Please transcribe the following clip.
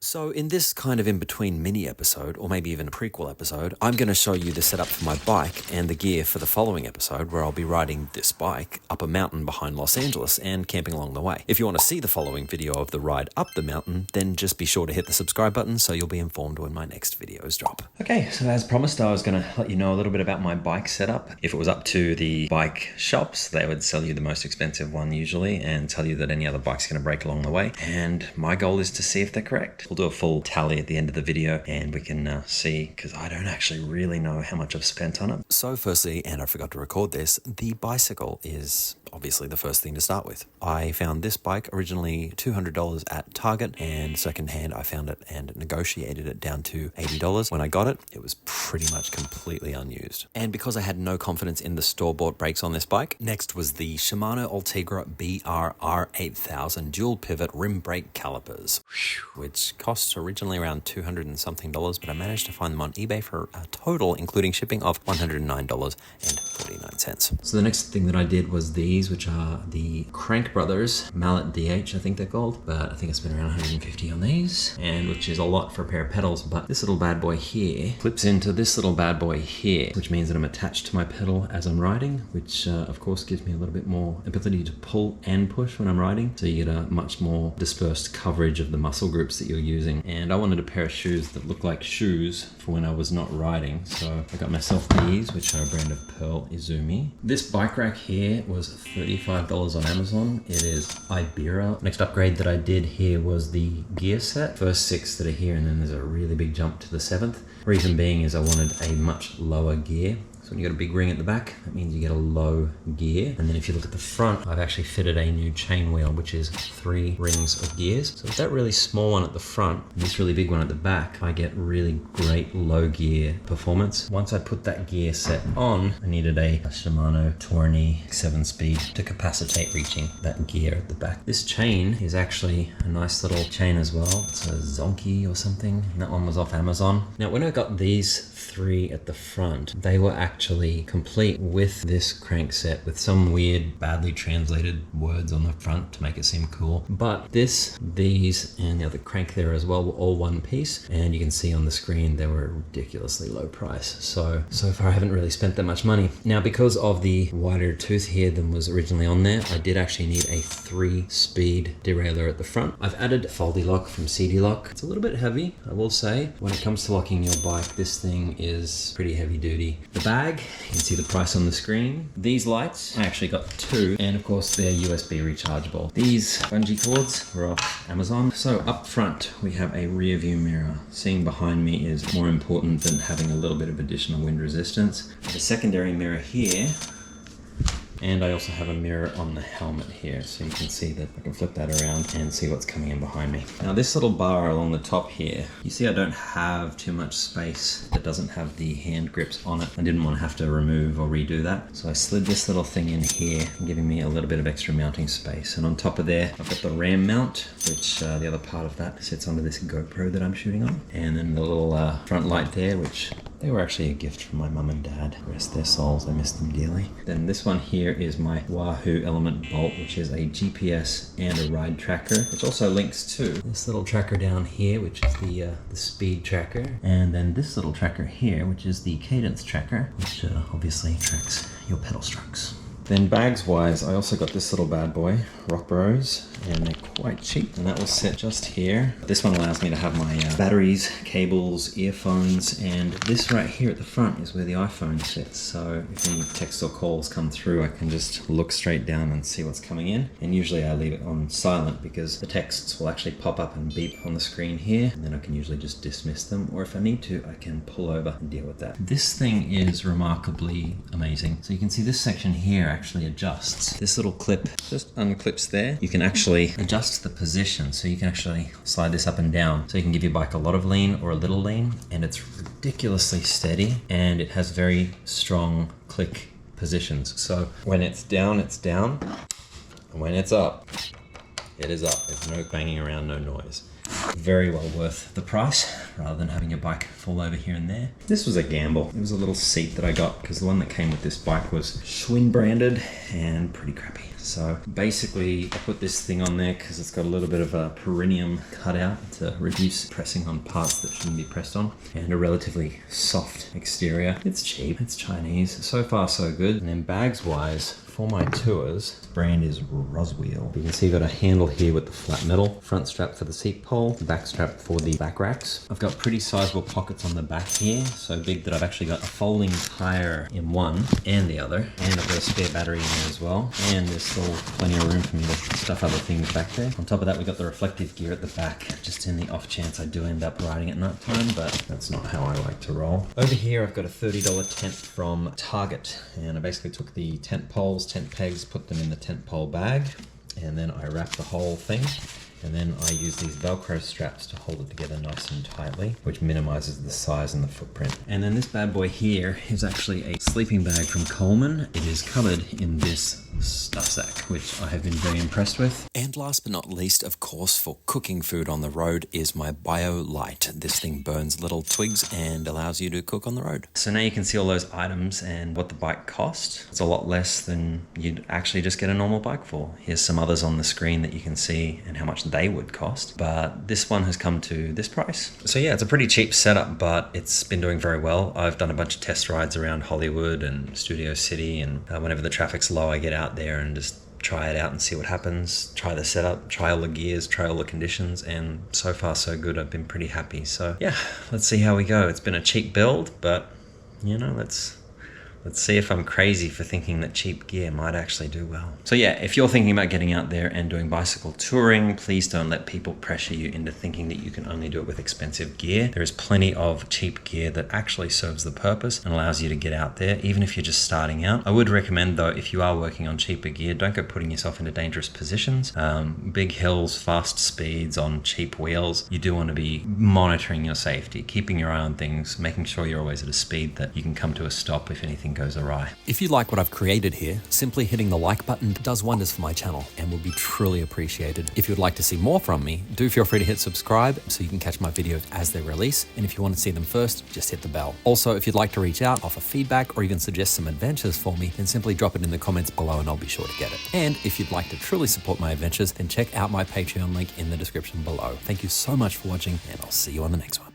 So in this kind of in-between mini episode, or maybe even a prequel episode, I'm going to show you the setup for my bike and the gear for the following episode, where I'll be riding this bike up a mountain behind Los Angeles and camping along the way. If you want to see the following video of the ride up the mountain, then just be sure to hit the subscribe button so you'll be informed when my next videos drop. Okay, so as promised, I was going to let you know a little bit about my bike setup. If it was up to the bike shops, they would sell you the most expensive one usually and tell you that any other bike's going to break along the way. And my goal is to see if they're correct. We'll do a full tally at the end of the video and we can see, because I don't actually really know how much I've spent on it. So firstly, and I forgot to record this, the bicycle is obviously the first thing to start with. I found this bike originally $200 at Target, and secondhand I found it and negotiated it down to $80. When I got it, it was pretty much completely unused. And because I had no confidence in the store-bought brakes on this bike, next was the Shimano Ultegra BR-R8000 dual pivot rim brake calipers, which cost originally around $200 and something, but I managed to find them on eBay for a total, including shipping, of $109.49. So the next thing that I did was these, which are the Crank Brothers Mallet DH, I think they're called, but I think I spent around $150 on these, and which is a lot for a pair of pedals. But this little bad boy here clips into this little bad boy here, which means that I'm attached to my pedal as I'm riding, which of course gives me a little bit more ability to pull and push when I'm riding, so you get a much more dispersed coverage of the muscle groups that you're using. And I wanted a pair of shoes that look like shoes for when I was not riding, so I got myself these, which are a brand of Pearl Izumi. This bike rack here was $35 on Amazon. It is Ibera. Next upgrade that I did here was the gear set. First 6 that are here, and then there's a really big jump to the 7th. Reason being is I wanted a much lower gear. So when you got a big ring at the back, that means you get a low gear. And then if you look at the front, I've actually fitted a new chain wheel, which is 3 rings of gears. So with that really small one at the front and this really big one at the back, I get really great low gear performance. Once I put that gear set on, I needed a Shimano Tourney 7-speed to capacitate reaching that gear at the back. This chain is actually a nice little chain as well. It's a Zonky or something, and that one was off Amazon. Now when I got these 3 at the front, they were actually complete with this crank set with some weird badly translated words on the front to make it seem cool. But this, these, and the other crank there as well were all one piece, and you can see on the screen they were a ridiculously low price. So far I haven't really spent that much money. Now because of the wider tooth here than was originally on there, I did actually need a 3-speed derailleur at the front. I've added Foldy Lock from CD Lock. It's a little bit heavy, I will say. When it comes to locking your bike, this thing is pretty heavy duty. The bag, you can see the price on the screen. These lights, I actually got 2, and of course they're USB rechargeable. These bungee cords were off Amazon. So up front we have a rear view mirror. Seeing behind me is more important than having a little bit of additional wind resistance. I have a secondary mirror here, and I also have a mirror on the helmet here, so you can see that I can flip that around and see what's coming in behind me. Now this little bar along the top here, you see I don't have too much space that doesn't have the hand grips on it. I didn't want to have to remove or redo that, so I slid this little thing in here, giving me a little bit of extra mounting space. And on top of there, I've got the RAM mount, which the other part of that sits under this GoPro that I'm shooting on. And then the little front light there, which they were actually a gift from my mum and dad. Rest their souls, I miss them dearly. Then this one here is my Wahoo Element Bolt, which is a GPS and a ride tracker, which also links to this little tracker down here, which is the speed tracker. And then this little tracker here, which is the cadence tracker, which obviously tracks your pedal strokes. Then bags wise, I also got this little bad boy, Rock Bros, and they're quite cheap, and that will sit just here. This one allows me to have my batteries, cables, earphones, and this right here at the front is where the iPhone sits. So if any texts or calls come through, I can just look straight down and see what's coming in. And usually I leave it on silent because the texts will actually pop up and beep on the screen here, and then I can usually just dismiss them, or if I need to, I can pull over and deal with that. This thing is remarkably amazing. So you can see this section here actually adjusts. This little clip just unclips there. You can actually adjust the position, so you can actually slide this up and down, so you can give your bike a lot of lean or a little lean, and it's ridiculously steady, and it has very strong click positions. So when it's down, it's down, and when it's up, it is up. There's no banging around, no noise. Very well worth the price rather than having your bike fall over here and there. This was a gamble. It was a little seat that I got because the one that came with this bike was Schwinn branded and pretty crappy. So basically I put this thing on there because it's got a little bit of a perineum cutout to reduce pressing on parts that shouldn't be pressed on, and a relatively soft exterior. It's cheap, it's Chinese. So far so good. And then bags wise, for my tours, this brand is Roswell. You can see I've got a handle here with the flat metal, front strap for the seat pole, the back strap for the back racks. I've got pretty sizable pockets on the back here, so big that I've actually got a folding tire in one and the other, and I've got a spare battery in there as well, and there's still plenty of room for me to stuff other things back there. On top of that, we've got the reflective gear at the back, just in the off chance I do end up riding at night time, but that's not how I like to roll. Over here, I've got a $30 tent from Target, and I basically took the tent poles, tent pegs, put them in the tent pole bag, and then I wrap the whole thing, and then I use these Velcro straps to hold it together nice and tightly, which minimizes the size and the footprint. And then this bad boy here is actually a sleeping bag from Coleman. It is covered in this stuff sack, which I have been very impressed with. And last but not least, of course, for cooking food on the road is my BioLite. This thing burns little twigs and allows you to cook on the road. So now you can see all those items and what the bike cost. It's a lot less than you'd actually just get a normal bike for. Here's some others on the screen that you can see and how much they would cost, but this one has come to this price. So yeah, it's a pretty cheap setup, but it's been doing very well. I've done a bunch of test rides around Hollywood and Studio City, and whenever the traffic's low, I get out there and just try it out and see what happens, try the setup, try all the gears, try all the conditions, and so far so good. I've been pretty happy. So yeah, let's see how we go. It's been a cheap build, but you know, let's see if I'm crazy for thinking that cheap gear might actually do well. So yeah, if you're thinking about getting out there and doing bicycle touring, please don't let people pressure you into thinking that you can only do it with expensive gear. There is plenty of cheap gear that actually serves the purpose and allows you to get out there, even if you're just starting out. I would recommend though, if you are working on cheaper gear, don't go putting yourself into dangerous positions. Big hills, fast speeds on cheap wheels. You do want to be monitoring your safety, keeping your eye on things, making sure you're always at a speed that you can come to a stop if anything goes awry. If you like what I've created here, simply hitting the like button does wonders for my channel and will be truly appreciated. If you'd like to see more from me, do feel free to hit subscribe so you can catch my videos as they release. And if you want to see them first, just hit the bell. Also, if you'd like to reach out, offer feedback, or even suggest some adventures for me, then simply drop it in the comments below and I'll be sure to get it. And if you'd like to truly support my adventures, then check out my Patreon link in the description below. Thank you so much for watching, and I'll see you on the next one.